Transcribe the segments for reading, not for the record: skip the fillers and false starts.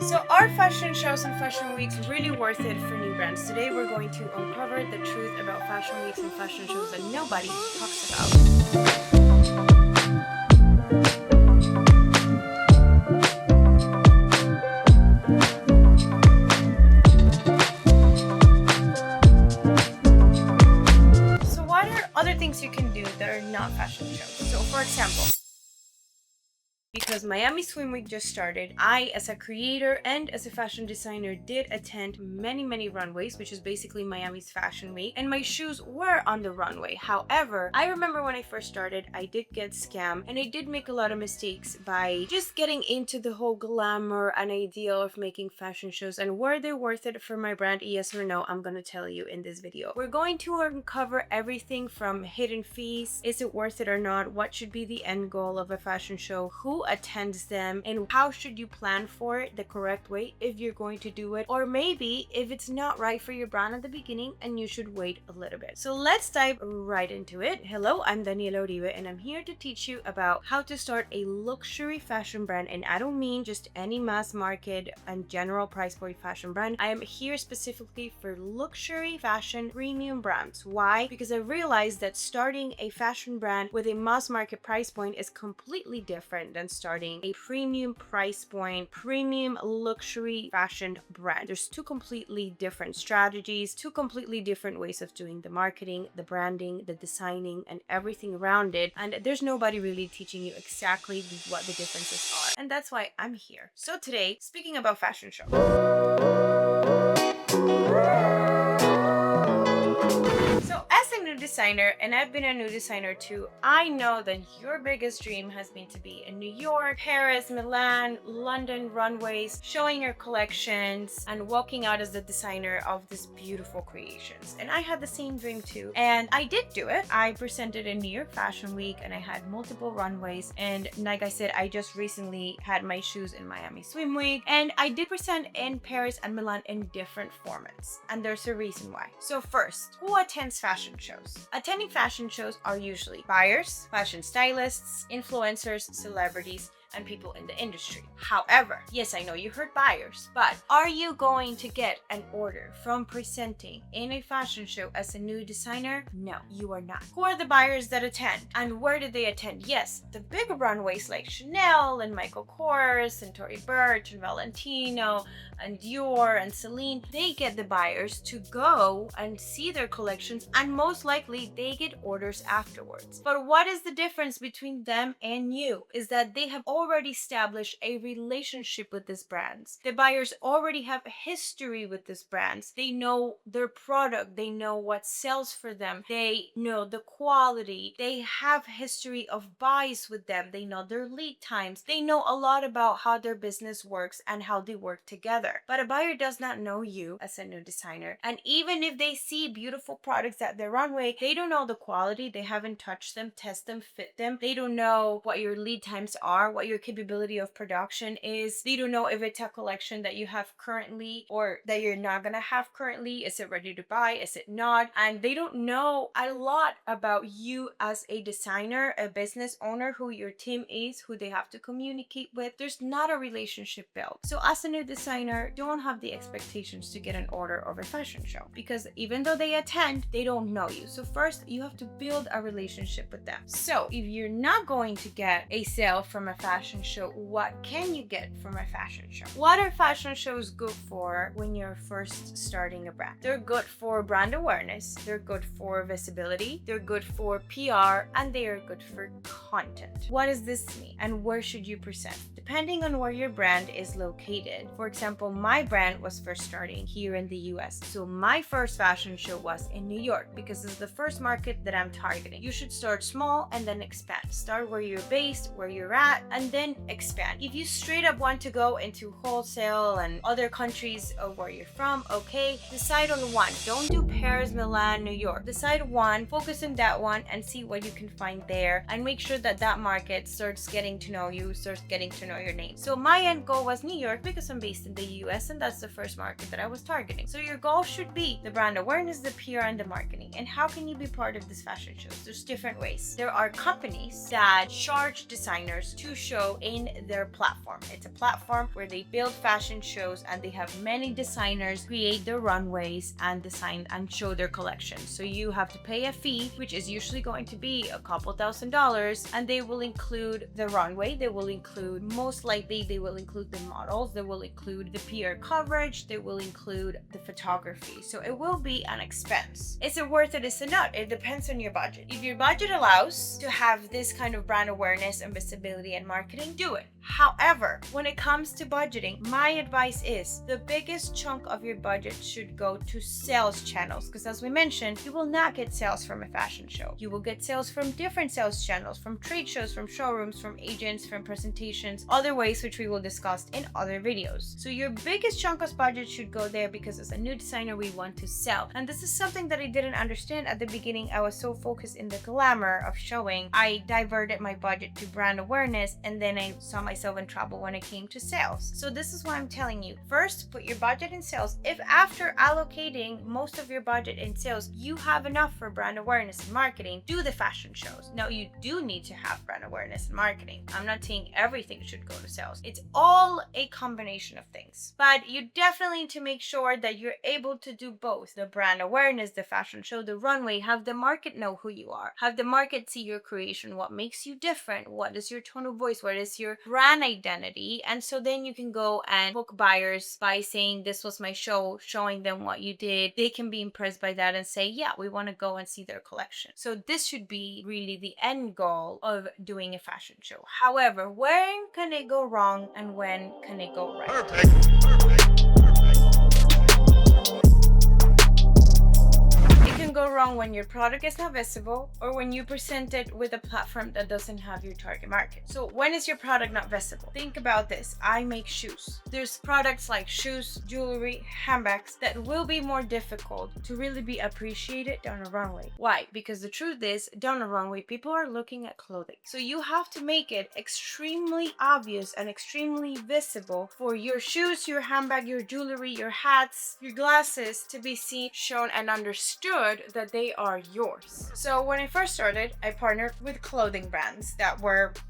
So are fashion shows and fashion weeks really worth it for new brands? Today we're going to uncover the truth about fashion weeks and fashion shows that nobody talks about. So what are other things you can do that are not fashion shows? So for example, because Miami Swim Week just started, I, as a creator and as a fashion designer, did attend many runways, which is basically Miami's fashion week, and my shoes were on the runway. However, I remember when I first started, I did get scammed, and I did make a lot of mistakes by just getting into the whole glamour and idea of making fashion shows. And were they worth it for my brand? Yes or no? I'm gonna tell you in this video. We're going to uncover everything from hidden fees, is it worth it or not, what should be the end goal of a fashion show, who attends them, and how should you plan for it the correct way if you're going to do it, or maybe if it's not right for your brand at the beginning and you should wait a little bit. So let's dive right into it. Hello, I'm Daniela Uribe, and I'm here to teach you about how to start a luxury fashion brand. And I don't mean just any mass market and general price point fashion brand. I am here specifically for luxury fashion premium brands. Why? Because I realized that starting a fashion brand with a mass market price point is completely different than starting a premium price point, premium luxury fashion brand. There's two completely different strategies, two completely different ways of doing the marketing, the branding, the designing, and everything around it. And there's nobody really teaching you exactly what the differences are. And that's why I'm here. So today, speaking about fashion show. So as a new designer, and I've been a new designer too, I know that your biggest dream has been to be in New York, Paris, Milan, London runways, showing your collections and walking out as the designer of these beautiful creations. And I had the same dream too. And I did do it. I presented in New York Fashion Week and I had multiple runways. And like I said, I just recently had my shoes in Miami Swim Week. And I did present in Paris and Milan in different formats. And there's a reason why. So first, who attends fashion shows? Attending fashion shows are usually buyers, fashion stylists, influencers, celebrities, and people in the industry. However, yes, I know you heard buyers, but are you going to get an order from presenting in a fashion show as a new designer? No, you are not. Who are the buyers that attend? And where did they attend? Yes, the big runways like Chanel and Michael Kors and Tory Burch and Valentino and Dior and Celine, they get the buyers to go and see their collections, and most likely they get orders afterwards. But what is the difference between them and you? Is that they have already established a relationship with these brands. The buyers already have a history with these brands. They know their product, they know what sells for them, they know the quality, they have history of buys with them, they know their lead times, they know a lot about how their business works and how they work together. But a buyer does not know you as a new designer, and even if they see beautiful products at their runway, they don't know the quality, they haven't touched them, test them, fit them, they don't know what your lead times are, what your capability of production is, they don't know if it's a collection that you have currently or that you're not gonna have currently, is it ready to buy, is it not, and they don't know a lot about you as a designer, a business owner, who your team is, who they have to communicate with. There's not a relationship built. So as a new designer, don't have the expectations to get an order of a fashion show, because even though they attend, they don't know you. So first, you have to build a relationship with them. So if you're not going to get a sale from a fashion show, what can you get from a fashion show? What are fashion shows good for when you're first starting a brand? They're good for brand awareness, they're good for visibility, they're good for PR, and they are good for content. What does this mean, and where should you present? Depending on where your brand is located. For example, my brand was first starting here in the US. So my first fashion show was in New York because it's the first market that I'm targeting. You should start small and then expand. Start where you're based, where you're at, and then expand. If you straight up want to go into wholesale and other countries of where you're from, okay, decide on one. Don't do Paris, Milan, New York. Decide one, focus on that one, and see what you can find there, and make sure that that market starts getting to know you, starts getting to know your name. So my end goal was New York because I'm based in the US and that's the first market that I was targeting. So your goal should be the brand awareness, the PR, and the marketing. And how can you be part of this fashion shows? There's different ways. There are companies that charge designers to show show in their platform. It's a platform where they build fashion shows and they have many designers create their runways and design and show their collections. So you have to pay a fee, which is usually going to be a couple $1,000s, and they will include the runway, they will include, most likely they will include the models, they will include the PR coverage, they will include the photography. So it will be an expense. Is it worth it? Is it not? It depends on your budget. If your budget allows to have this kind of brand awareness and visibility and marketing, do it. However, when it comes to budgeting, my advice is the biggest chunk of your budget should go to sales channels, because as we mentioned, you will not get sales from a fashion show. You will get sales from different sales channels, from trade shows, from showrooms, from agents, from presentations, other ways which we will discuss in other videos. So your biggest chunk of budget should go there, because as a new designer, we want to sell. And this is something that I didn't understand at the beginning. I was so focused in the glamour of showing, I diverted my budget to brand awareness, and then I saw myself in trouble when it came to sales. So this is why I'm telling you, first put your budget in sales. If after allocating most of your budget in sales, you have enough for brand awareness and marketing, do the fashion shows. Now you do need to have brand awareness and marketing. I'm not saying everything should go to sales. It's all a combination of things. But you definitely need to make sure that you're able to do both. The brand awareness, the fashion show, the runway, have the market know who you are. Have the market see your creation, what makes you different, what is your tone of voice, what is your brand identity. And so then you can go and hook buyers by saying, this was my show, showing them what you did. They can be impressed by that and say, yeah, we want to go and see their collection. So this should be really the end goal of doing a fashion show. However, when can it go wrong and when can it go right? It can go wrong when your product is not visible, or when you present it with a platform that doesn't have your target market. So when is your product not visible? Think about this. I make shoes. There's products like shoes, jewelry, handbags that will be more difficult to really be appreciated down a runway. Why? Because the truth is, down a runway, people are looking at clothing. So you have to make it extremely obvious and extremely visible for your shoes, your handbag, your jewelry, your hats, your glasses to be seen, shown, and understood that they are yours. So when I first started, I partnered with clothing brands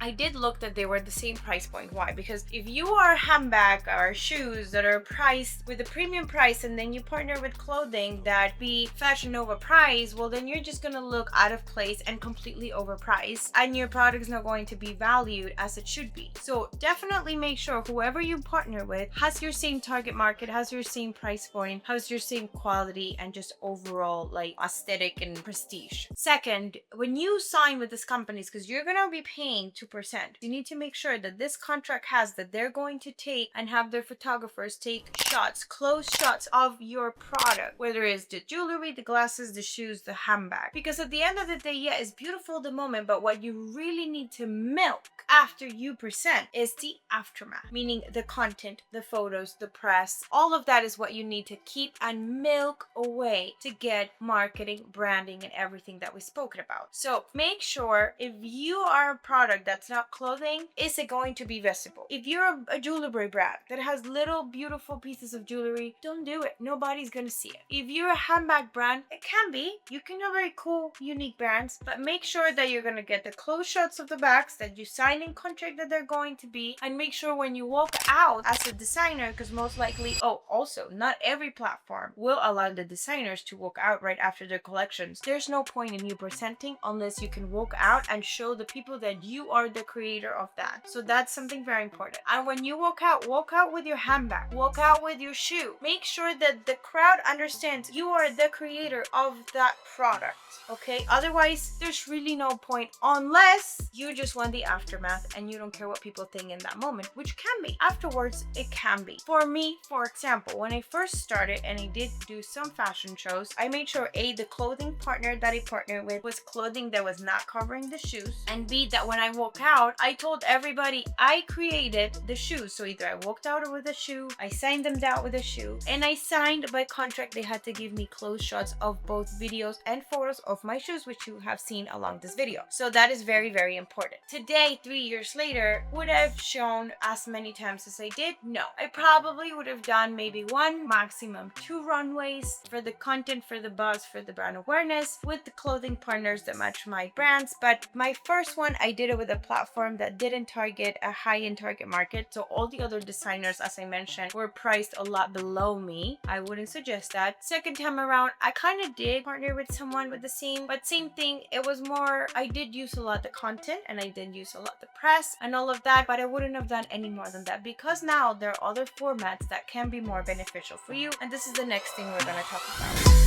I did look that they were the same price point. Why? Because if you are a handbag or shoes that are priced with a premium price, and then you partner with clothing that be Fashion Nova price, well then you're just gonna look out of place and completely overpriced, and your product is not going to be valued as it should be. So definitely make sure whoever you partner with has your same target market, has your same price point, has your same quality, and just overall like aesthetic and prestige. Second, when you sign with these companies, because you're gonna be paying 2%, you need to make sure that this contract has that they're going to take and have their photographers take shots, close shots of your product, whether it's the jewelry, the glasses, the shoes, the handbag. Because at the end of the day, yeah, it's beautiful the moment, but what you really need to milk after you present is the aftermath, meaning the content, the photos, the press. All of that is what you need to keep and milk away to get marketing, branding, and everything that we spoke about. So make sure if you are a product that's not clothing, is it going to be visible? If you're a jewelry brand that has little beautiful pieces of jewelry, don't do it. Nobody's gonna see it. If you're a handbag brand, it can be. You can have very cool, unique brands, but make sure that you're gonna get the close shots of the bags, that you sign in contract that they're going to be, and make sure when you walk out as a designer, because most likely, also, not every platform will allow the designers to walk out right after their collections. There's no point in you presenting unless you can walk out and show the people that you are the creator of that. So that's something very important. And when you walk out with your handbag, walk out with your shoe. Make sure that the crowd understands you are the creator of that product. Okay, otherwise there's really no point, unless you just want the aftermath and you don't care what people think in that moment, which can be. Afterwards, it can be. For me, for example, when I first started and I did do some fashion shows, I made sure A, the clothing partner that I partnered with was clothing that was not covering the shoes, and B, that when I walk out, I told everybody I created the shoes. So either I walked out with a shoe, I signed them down with a shoe, and I signed by contract they had to give me close shots of both videos and photos of my shoes, which you have seen along this video. So that is very, very important. Today, 3 years later, would I have shown as many times as I did? No. I probably would have done maybe 1, maximum 2 runways for the content, for the buzz, for the brand awareness awareness with the clothing partners that match my brands. But my first one, I did it with a platform that didn't target a high-end target market. So all the other designers, as I mentioned, were priced a lot below me. I wouldn't suggest that. Second time around, I kind of did partner with someone with the same, but same thing. It was more, I did use a lot the content and I did use a lot the press and all of that, but I wouldn't have done any more than that because now there are other formats that can be more beneficial for you. And this is the next thing we're going to talk about.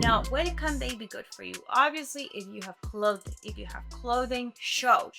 Now, when can they be good for you? Obviously, if you have clothing, show,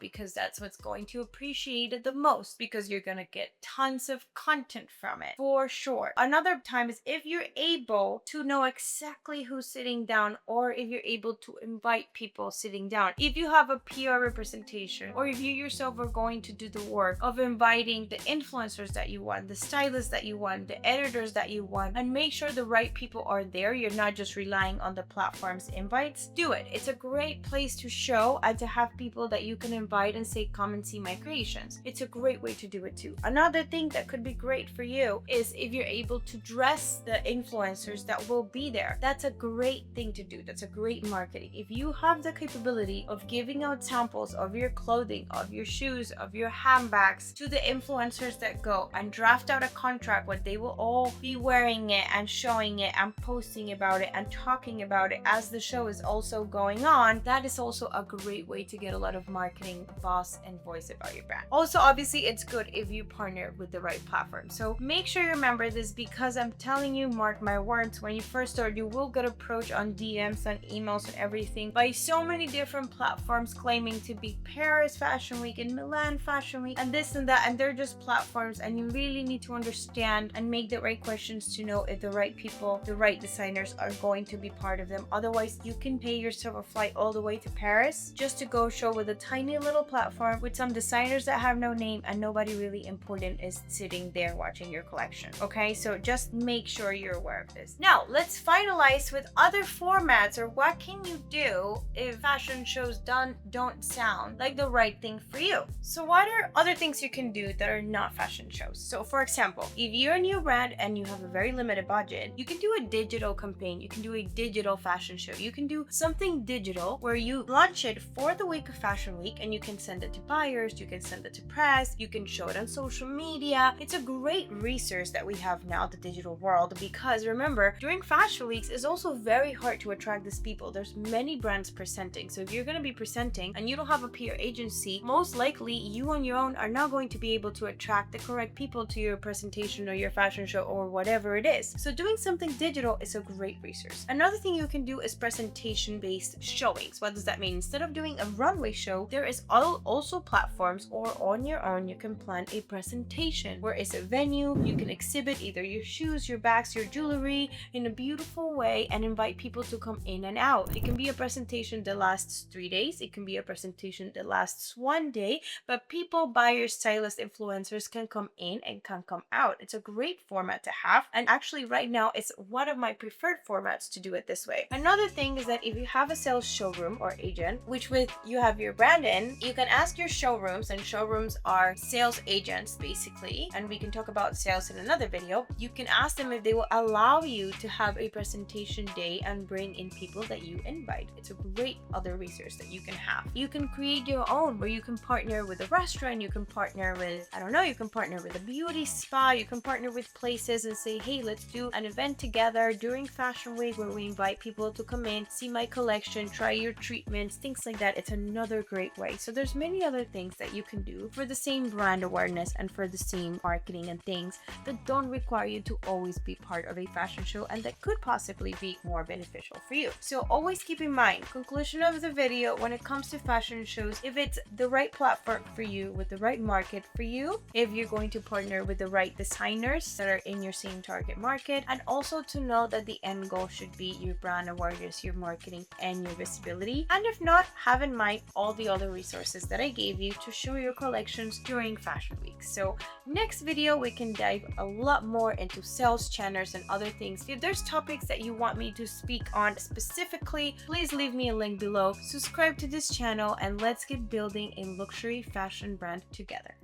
because that's what's going to appreciate it the most, because you're going to get tons of content from it, for sure. Another time is if you're able to know exactly who's sitting down, or if you're able to invite people sitting down. If you have a PR representation, or if you yourself are going to do the work of inviting the influencers that you want, the stylists that you want, the editors that you want, and make sure the right people are there, you're not just relying on the platform's invites, do it. It's a great place to show and to have people that you can invite and say, come and see my creations. It's a great way to do it too. Another thing that could be great for you is if you're able to dress the influencers that will be there. That's a great thing to do. That's a great marketing. If you have the capability of giving out samples of your clothing, of your shoes, of your handbags to the influencers that go, and draft out a contract where they will all be wearing it and showing it and posting about it and talking about it as the show is also going on, that is also a great way to get a lot of marketing buzz and voice about your brand. Also, obviously, it's good if you partner with the right platform. So make sure you remember this, because I'm telling you, mark my words, when you first start, you will get approached on DMs and emails and everything by so many different platforms claiming to be Paris Fashion Week and Milan Fashion Week and this and that, and they're just platforms, and you really need to understand and make the right questions to know if the right people, the right designers are going to be part of them. Otherwise, you can pay yourself a flight all the way to Paris just to go show with a tiny little platform with some designers that have no name and nobody really important is sitting there watching your collection. Okay, so just make sure you're aware of this. Now, let's finalize with other formats, or what can you do if fashion shows don't sound like the right thing for you. So what are other things you can do that are not fashion shows? So for example, if you're a new brand and you have a very limited budget, you can do a digital campaign. You can do a digital fashion show. You can do something digital where you launch it for the week of Fashion Week, and you can send it to buyers, you can send it to press, you can show it on social media. It's a great resource that we have now, the digital world, because remember, during Fashion Weeks, it's also very hard to attract these people. There's many brands presenting. So if you're going to be presenting and you don't have a PR agency, most likely you on your own are not going to be able to attract the correct people to your presentation or your fashion show or whatever it is. So doing something digital is a great resource. Another thing you can do is presentation-based showings. What does that mean? Instead of doing a runway show, there is also platforms, or on your own, you can plan a presentation where it's a venue. You can exhibit either your shoes, your bags, your jewelry in a beautiful way and invite people to come in and out. It can be a presentation that lasts 3 days. It can be a presentation that lasts 1 day, but people, buyers, stylists, influencers can come in and can come out. It's a great format to have. And actually right now, it's one of my preferred formats to do it this way. Another thing is that if you have a sales showroom or agent, which with you have your brand in, you can ask your showrooms, and showrooms are sales agents basically, and we can talk about sales in another video. You can ask them if they will allow you to have a presentation day and bring in people that you invite. It's a great other resource that you can have. You can create your own, where you can partner with a restaurant, you can partner with, I don't know, you can partner with a beauty spa, you can partner with places and say, hey, let's do an event together during Fashion Week where we invite people to come in, see my collection, try your treatments, things like that. It's another great way. So there's many other things that you can do for the same brand awareness and for the same marketing and things that don't require you to always be part of a fashion show, and that could possibly be more beneficial for you. So always keep in mind, conclusion of the video, when it comes to fashion shows, if it's the right platform for you with the right market for you, if you're going to partner with the right designers that are in your same target market, and also to know that the end goal should be your brand awareness, your marketing, and your visibility. And if not, have in mind all the other resources that I gave you to show your collections during Fashion Week. So next video, we can dive a lot more into sales channels and other things. If there's topics that you want me to speak on specifically, please leave me a link below. Subscribe to this channel and let's get building a luxury fashion brand together.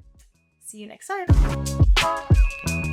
See you next time.